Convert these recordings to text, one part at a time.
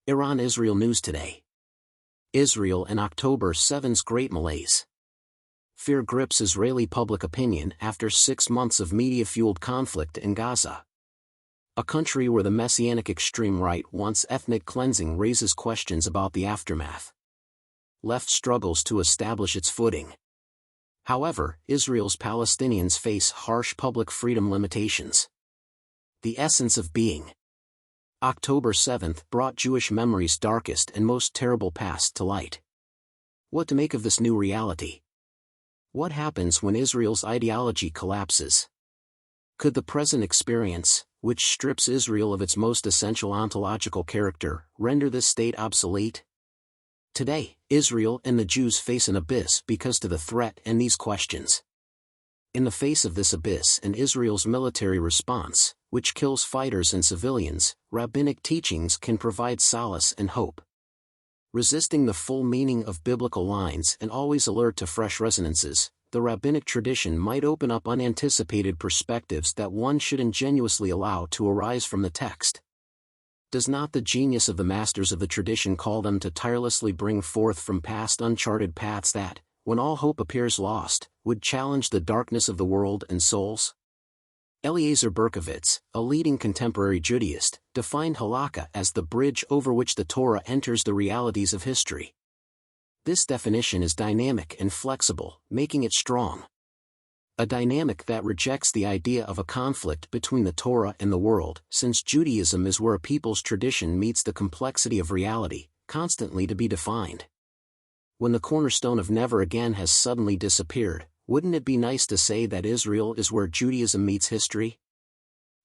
Iran-Israel news today. Israel and October 7's Great Malaise. Fear grips Israeli public opinion after 6 months of media-fueled conflict in Gaza. A country where the messianic extreme right wants ethnic cleansing raises questions about the aftermath. Left struggles to establish its footing. However, Israel's Palestinians face harsh public freedom limitations. The essence of being. October 7th brought Jewish memory's darkest and most terrible past to light. What to make of this new reality? What happens when Israel's ideology collapses? Could the present experience, which strips Israel of its most essential ontological character, render this state obsolete? Today, Israel and the Jews face an abyss because to the threat and these questions. In the face of this abyss and Israel's military response, which kills fighters and civilians, rabbinic teachings can provide solace and hope. Resisting the full meaning of biblical lines and always alert to fresh resonances, the rabbinic tradition might open up unanticipated perspectives that one should ingenuously allow to arise from the text. Does not the genius of the masters of the tradition call them to tirelessly bring forth from past uncharted paths that, when all hope appears lost, would challenge the darkness of the world and souls? Eliezer Berkovitz, a leading contemporary Judaist, defined halakha as the bridge over which the Torah enters the realities of history. This definition is dynamic and flexible, making it strong. A dynamic that rejects the idea of a conflict between the Torah and the world, since Judaism is where a people's tradition meets the complexity of reality, constantly to be defined. When the cornerstone of never again has suddenly disappeared, wouldn't it be nice to say that Israel is where Judaism meets history?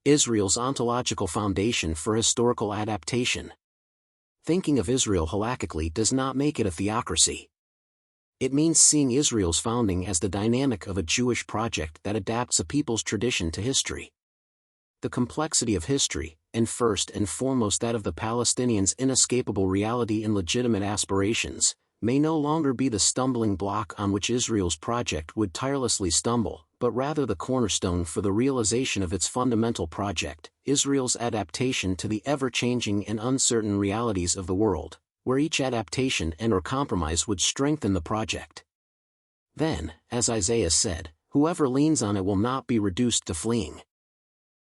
Israel's ontological foundation for historical adaptation. Thinking of Israel halakhically does not make it a theocracy. It means seeing Israel's founding as the dynamic of a Jewish project that adapts a people's tradition to history. The complexity of history, and first and foremost that of the Palestinians' inescapable reality and legitimate aspirations, may no longer be the stumbling block on which Israel's project would tirelessly stumble, but rather the cornerstone for the realization of its fundamental project, Israel's adaptation to the ever-changing and uncertain realities of the world, where each adaptation and/or compromise would strengthen the project. Then, as Isaiah said, whoever leans on it will not be reduced to fleeing.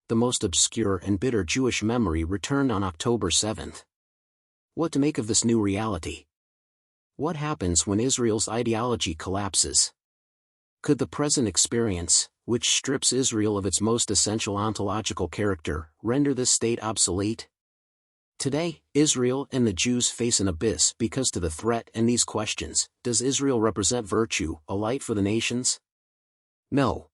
The most obscure and bitter Jewish memory returned on October 7th. What to make of this new reality? What happens when Israel's ideology collapses? Could the present experience, which strips Israel of its most essential ontological character, render this state obsolete? Today, Israel and the Jews face an abyss because to the threat and these questions, does Israel represent virtue, a light for the nations? No.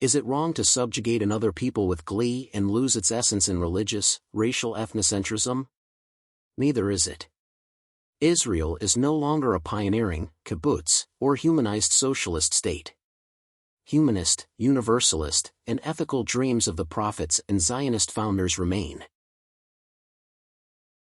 Is it wrong to subjugate another people with glee and lose its essence in religious, racial ethnocentrism? Neither is it. Israel is no longer a pioneering, kibbutz, or humanized socialist state. Humanist, universalist, and ethical dreams of the prophets and Zionist founders remain.